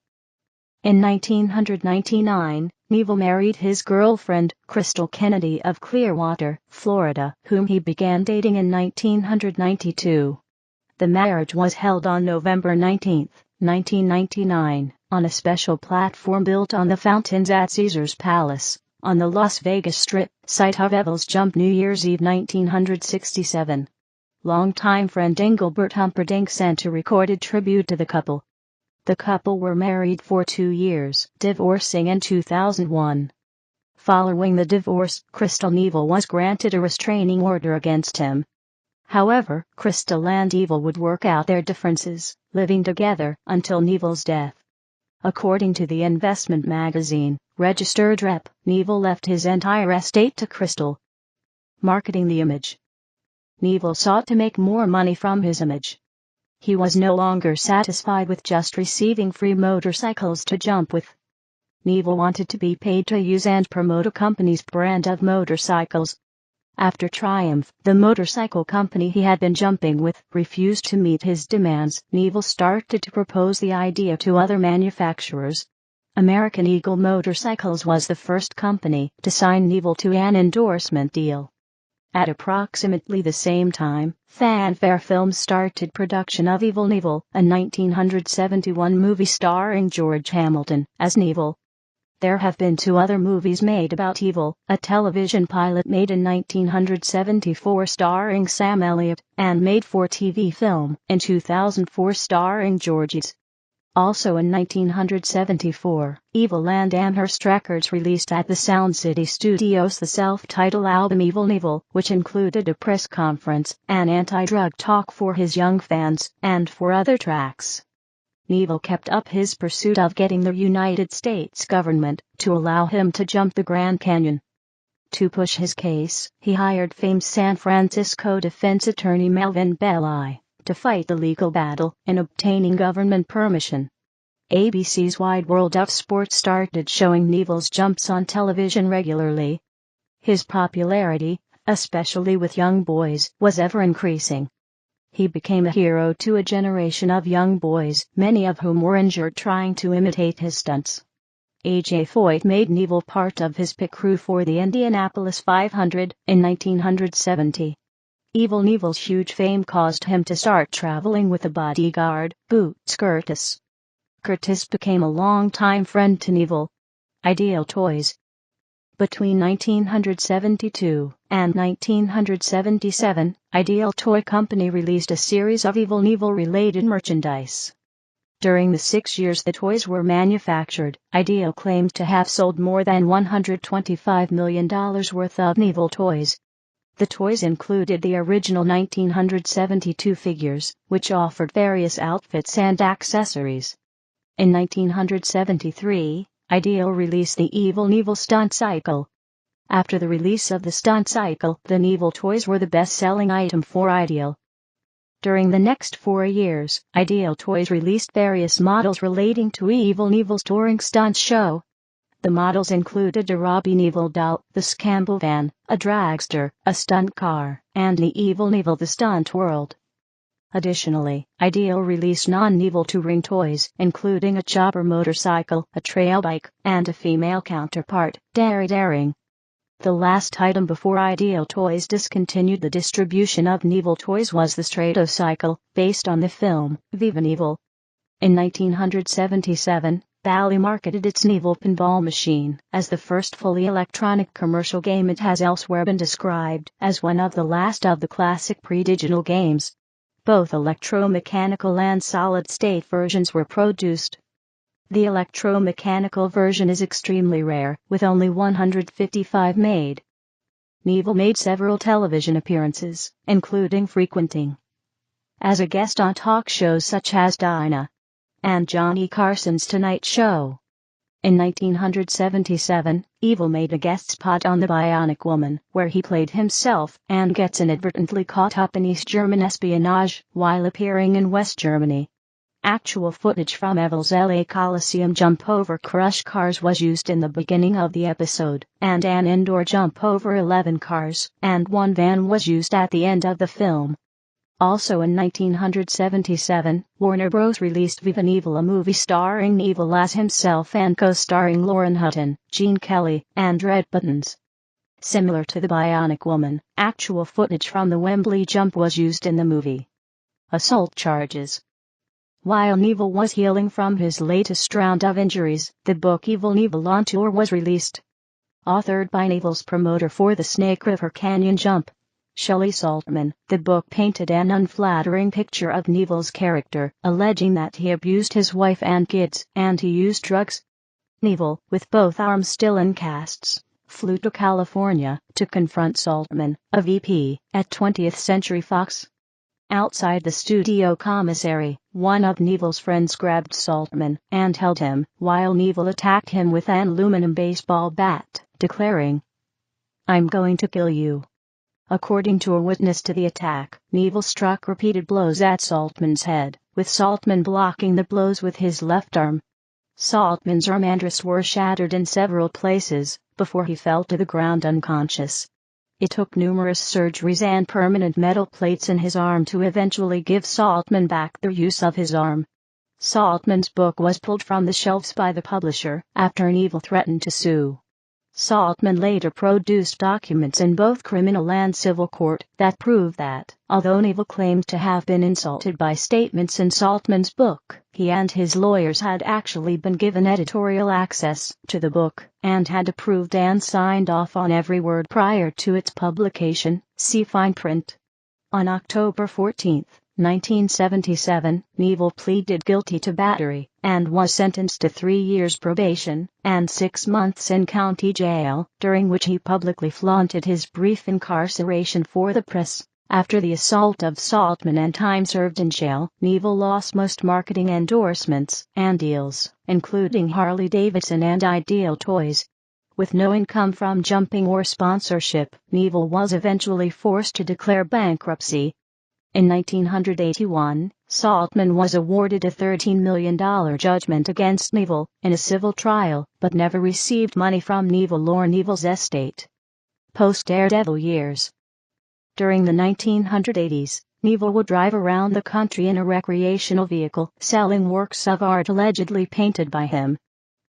In 1999, Knievel married his girlfriend, Crystal Kennedy of Clearwater, Florida, whom he began dating in 1992. The marriage was held on November 19, 1999, on a special platform built on the fountains at Caesar's Palace, on the Las Vegas Strip, site of Evel's jump New Year's Eve 1967. Longtime friend Engelbert Humperdinck sent a recorded tribute to the couple. The couple were married for 2 years, divorcing in 2001. Following the divorce, Crystal Knievel was granted a restraining order against him. However, Crystal and Evel would work out their differences, living together until Knievel's death. According to the investment magazine, Registered Rep, Knievel left his entire estate to Crystal. Marketing the image. Knievel sought to make more money from his image. He was no longer satisfied with just receiving free motorcycles to jump with. Knievel wanted to be paid to use and promote a company's brand of motorcycles. After Triumph, the motorcycle company he had been jumping with, refused to meet his demands, Knievel started to propose the idea to other manufacturers. American Eagle Motorcycles was the first company to sign Knievel to an endorsement deal. At approximately the same time, Fanfare Films started production of Evel Knievel, a 1971 movie starring George Hamilton as Knievel. There have been 2 other movies made about Evel, a television pilot made in 1974 starring Sam Elliott, and made-for-TV film in 2004 starring George. Also in 1974, Evel and Amherst Records released at the Sound City Studios the self-titled album Evel Knievel, which included a press conference, an anti-drug talk for his young fans, and 4 other tracks. Knievel kept up his pursuit of getting the United States government to allow him to jump the Grand Canyon. To push his case, he hired famed San Francisco defense attorney Melvin Belli to fight the legal battle in obtaining government permission. ABC's Wide World of Sports started showing Knievel's jumps on television regularly. His popularity, especially with young boys, was ever increasing. He became a hero to a generation of young boys, many of whom were injured trying to imitate his stunts. A.J. Foyt made Knievel part of his pit crew for the Indianapolis 500 in 1970. Evel Knievel's huge fame caused him to start traveling with a bodyguard, Butte Curtis. Curtis became a longtime friend to Knievel. Ideal Toys. Between 1972 and 1977, Ideal Toy Company released a series of Evel Knievel-related merchandise. During the 6 years the toys were manufactured, Ideal claimed to have sold more than $125 million worth of Knievel toys. The toys included the original 1972 figures, which offered various outfits and accessories. In 1973, Ideal released the Evel Knievel Stunt Cycle. After the release of the Stunt Cycle, the Knievel toys were the best-selling item for Ideal. During the next 4 years, Ideal Toys released various models relating to Evel Knievel's touring stunt show. The models included a Robbie Knievel doll, the Scamble van, a dragster, a stunt car, and the Evel Knievel The Stunt World. Additionally, Ideal released non-Knievel touring toys, including a chopper motorcycle, a trail bike, and a female counterpart, Daring. The last item before Ideal Toys discontinued the distribution of Knievel toys was the Stratocycle, based on the film Viva Knievel. In 1977, Bally marketed its Knievel pinball machine as the first fully electronic commercial game. It has elsewhere been described as one of the last of the classic pre-digital games. Both electromechanical and solid-state versions were produced. The electromechanical version is extremely rare, with only 155 made. Knievel made several television appearances, including frequenting as a guest on talk shows such as Dinah and Johnny Carson's Tonight Show. In 1977, Evel made a guest spot on The Bionic Woman, where he played himself and gets inadvertently caught up in East German espionage while appearing in West Germany. Actual footage from Evel's LA Coliseum jump over crushed cars was used in the beginning of the episode, and an indoor jump over 11 cars and one van was used at the end of the film. Also in 1977, Warner Bros. Released Viva Knievel, a movie starring Knievel as himself and co-starring Lauren Hutton, Gene Kelly, and Red Buttons. Similar to the Bionic Woman, actual footage from the Wembley jump was used in the movie. Assault charges. While Knievel was healing from his latest round of injuries, the book Evel Knievel on Tour was released. Authored by Knievel's promoter for the Snake River Canyon jump, Shelley Saltman, the book painted an unflattering picture of Knievel's character, alleging that he abused his wife and kids and he used drugs. Knievel, with both arms still in casts, flew to California to confront Saltman, a VP at 20th Century Fox. Outside the studio commissary, one of Knievel's friends grabbed Saltman and held him, while Knievel attacked him with an aluminum baseball bat, declaring, "I'm going to kill you." According to a witness to the attack, Knievel struck repeated blows at Saltman's head, with Saltman blocking the blows with his left arm. Saltman's arm and wrist were shattered in several places, before he fell to the ground unconscious. It took numerous surgeries and permanent metal plates in his arm to eventually give Saltman back the use of his arm. Saltman's book was pulled from the shelves by the publisher after Knievel threatened to sue. Saltman later produced documents in both criminal and civil court that proved that, although Knievel claimed to have been insulted by statements in Saltman's book, he and his lawyers had actually been given editorial access to the book, and had approved and signed off on every word prior to its publication. See fine print. On October 14, 1977, Knievel pleaded guilty to battery, and was sentenced to 3 years probation and 6 months in county jail, during which he publicly flaunted his brief incarceration for the press. After the assault of Saltman and time served in jail, Knievel lost most marketing endorsements and deals, including Harley-Davidson and Ideal Toys. With no income from jumping or sponsorship, Knievel was eventually forced to declare bankruptcy. In 1981, Saltman was awarded a $13 million judgment against Knievel in a civil trial, but never received money from Knievel or Knievel's estate. Post-Daredevil years. During the 1980s, Knievel would drive around the country in a recreational vehicle, selling works of art allegedly painted by him.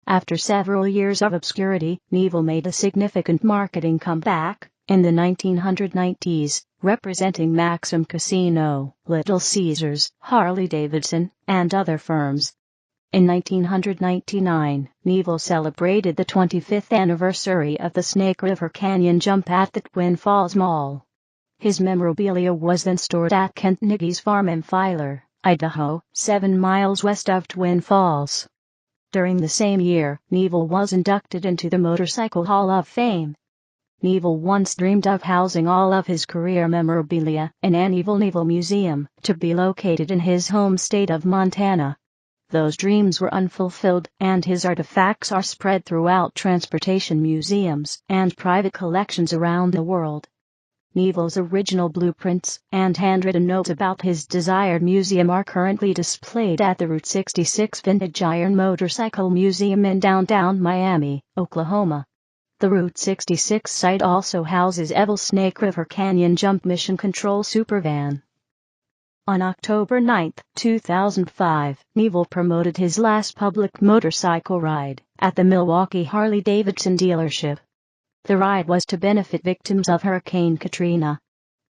After several years of obscurity, Knievel made a significant marketing comeback in the 1990s, representing Maxim Casino, Little Caesars, Harley-Davidson, and other firms. In 1999, Knievel celebrated the 25th anniversary of the Snake River Canyon jump at the Twin Falls Mall. His memorabilia was then stored at Kent Niggy's farm in Filer, Idaho, 7 miles west of Twin Falls. During the same year, Knievel was inducted into the Motorcycle Hall of Fame. Knievel once dreamed of housing all of his career memorabilia in an Evel Knievel museum, to be located in his home state of Montana. Those dreams were unfulfilled, and his artifacts are spread throughout transportation museums and private collections around the world. Knievel's original blueprints and handwritten notes about his desired museum are currently displayed at the Route 66 Vintage Iron Motorcycle Museum in downtown Miami, Oklahoma. The Route 66 site also houses Evel's Snake River Canyon Jump Mission Control Supervan. On October 9, 2005, Knievel promoted his last public motorcycle ride at the Milwaukee Harley-Davidson dealership. The ride was to benefit victims of Hurricane Katrina.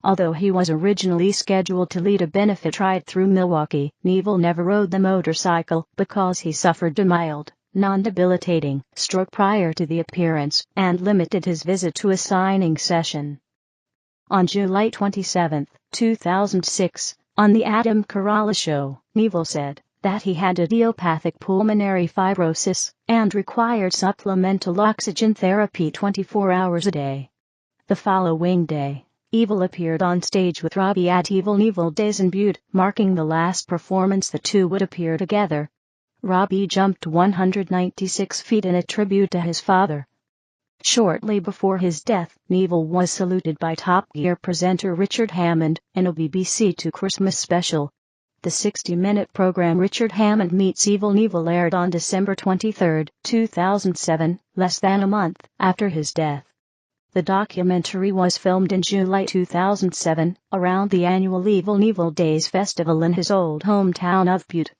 Although he was originally scheduled to lead a benefit ride through Milwaukee, Knievel never rode the motorcycle because he suffered a mild, non-debilitating stroke prior to the appearance and limited his visit to a signing session. On July 27, 2006, on the Adam Carolla Show, Knievel said that he had idiopathic pulmonary fibrosis and required supplemental oxygen therapy 24 hours a day. The following day, Evel appeared on stage with Robbie at Evel Knievel Days in Butte, marking the last performance the two would appear together. Robbie jumped 196 feet in a tribute to his father. Shortly before his death, Knievel was saluted by Top Gear presenter Richard Hammond in a BBC Two Christmas special. The 60-minute program Richard Hammond Meets Evel Knievel aired on December 23, 2007, less than a month after his death. The documentary was filmed in July 2007, around the annual Evel Knievel Days festival in his old hometown of Butte.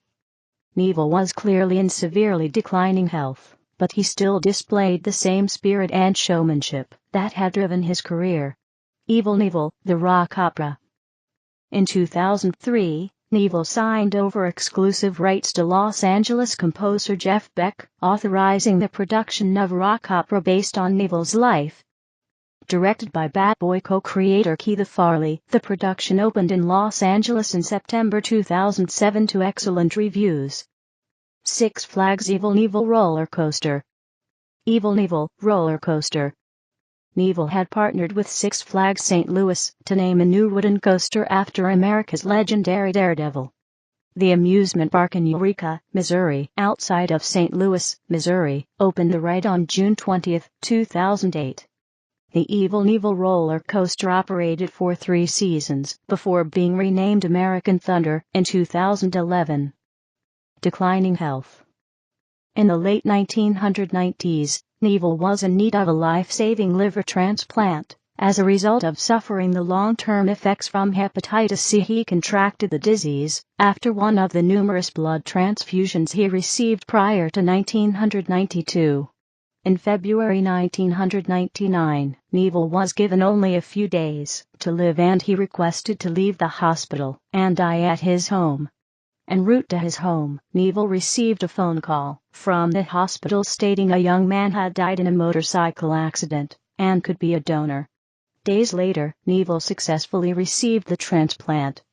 Knievel was clearly in severely declining health, but he still displayed the same spirit and showmanship that had driven his career. Evel Knievel, the rock opera. In 2003, Knievel signed over exclusive rights to Los Angeles composer Jeff Beck, authorizing the production of a rock opera based on Knievel's life. Directed by Bad Boy co-creator Keith Farley, the production opened in Los Angeles in September 2007 to excellent reviews. Six Flags Evel Knievel Roller Coaster. Evel Knievel Roller Coaster. Knievel had partnered with Six Flags St. Louis to name a new wooden coaster after America's legendary Daredevil. The amusement park in Eureka, Missouri, outside of St. Louis, Missouri, opened the ride on June 20, 2008. The Evel Knievel roller coaster operated for 3 seasons before being renamed American Thunder in 2011. Declining health. In the late 1990s, Knievel was in need of a life-saving liver transplant. As a result of suffering the long-term effects from hepatitis C, he contracted the disease after one of the numerous blood transfusions he received prior to 1992. In February 1999, Knievel was given only a few days to live and he requested to leave the hospital and die at his home. En route to his home, Knievel received a phone call from the hospital stating a young man had died in a motorcycle accident and could be a donor. Days later, Knievel successfully received the transplant.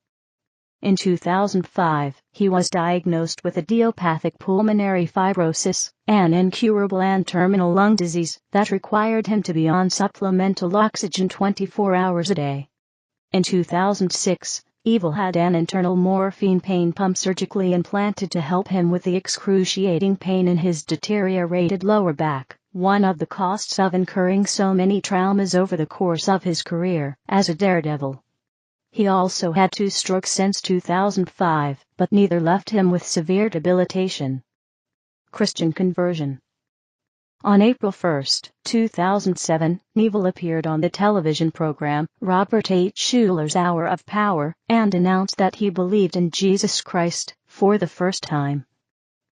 In 2005, he was diagnosed with idiopathic pulmonary fibrosis, an incurable and terminal lung disease that required him to be on supplemental oxygen 24 hours a day. In 2006, Evel had an internal morphine pain pump surgically implanted to help him with the excruciating pain in his deteriorated lower back, one of the costs of incurring so many traumas over the course of his career as a daredevil. He also had 2 strokes since 2005, but neither left him with severe debilitation. Christian conversion. On April 1, 2007, Knievel appeared on the television program Robert H. Schuller's Hour of Power and announced that he believed in Jesus Christ for the first time.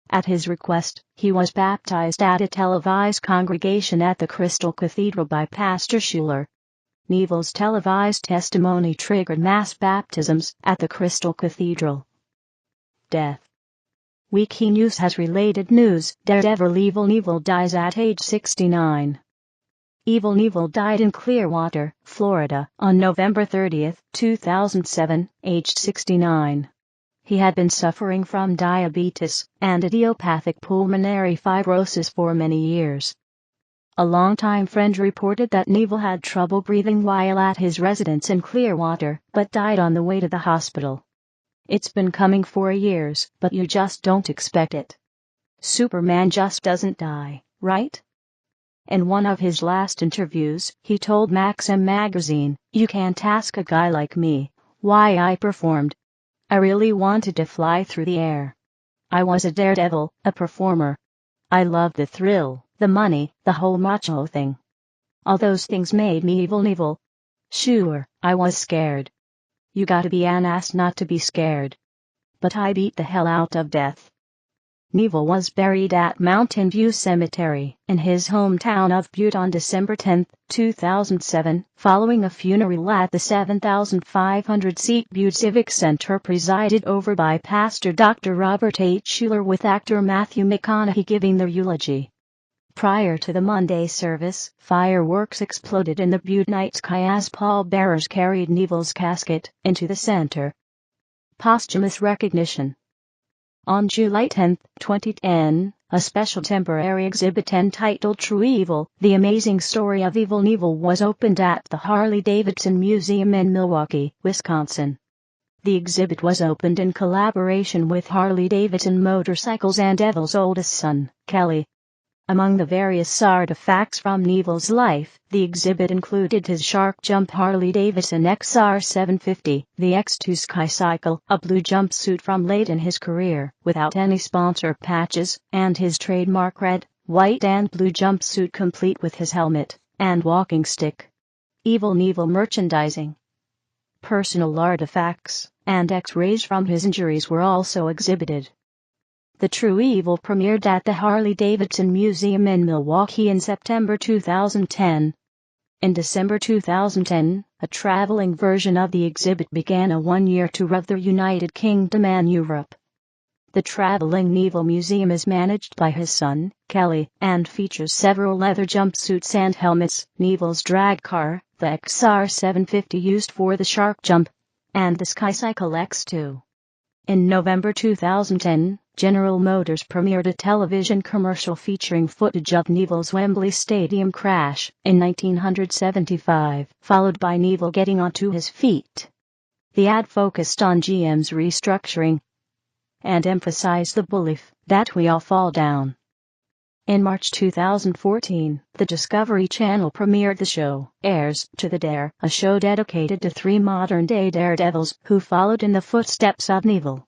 At his request, he was baptized at a televised congregation at the Crystal Cathedral by Pastor Schuller. Knievel's televised testimony triggered mass baptisms at the Crystal Cathedral. Death. Wiki News has related news. Daredevil Evel Knievel dies at age 69. Evel Knievel died in Clearwater, Florida, on November 30, 2007, aged 69. He had been suffering from diabetes and idiopathic pulmonary fibrosis for many years. A longtime friend reported that Knievel had trouble breathing while at his residence in Clearwater, but died on the way to the hospital. It's been coming for years, but you just don't expect it. Superman just doesn't die, right? In one of his last interviews, he told Maxim magazine, "You can't ask a guy like me why I performed. I really wanted to fly through the air. I was a daredevil, a performer. I loved the thrill, the money, the whole macho thing. All those things made me Evel Knievel. Sure, I was scared. You gotta be an ass not to be scared. But I beat the hell out of death." Knievel was buried at Mountain View Cemetery in his hometown of Butte on December 10, 2007, following a funeral at the 7,500-seat Butte Civic Center presided over by Pastor Dr. Robert H. Schuller with actor Matthew McConaughey giving the eulogy. Prior to the Monday service, fireworks exploded in the Butte night sky as pallbearers carried Knievel's casket into the center. Posthumous recognition. On July 10, 2010, a special temporary exhibit entitled True Evel, The Amazing Story of Evel Knievel was opened at the Harley-Davidson Museum in Milwaukee, Wisconsin. The exhibit was opened in collaboration with Harley-Davidson Motorcycles and Evel's oldest son, Kelly. Among the various artifacts from Knievel's life, the exhibit included his shark jump Harley-Davidson XR750, the X2 Skycycle, a blue jumpsuit from late in his career, without any sponsor patches, and his trademark red, white and blue jumpsuit complete with his helmet and walking stick. Evel Knievel merchandising, personal artifacts, and X-rays from his injuries were also exhibited. The True Evel premiered at the Harley-Davidson Museum in Milwaukee in September 2010. In December 2010, a traveling version of the exhibit began a one-year tour of the United Kingdom and Europe. The traveling Knievel Museum is managed by his son, Kelly, and features several leather jumpsuits and helmets, Knievel's drag car, the XR750 used for the shark jump, and the Skycycle X2. In November 2010, General Motors premiered a television commercial featuring footage of Knievel's Wembley Stadium crash in 1975, followed by Knievel getting onto his feet. The ad focused on GM's restructuring and emphasized the belief that we all fall down. In March 2014, the Discovery Channel premiered the show Heirs to the Dare, a show dedicated to three modern-day daredevils who followed in the footsteps of Knievel.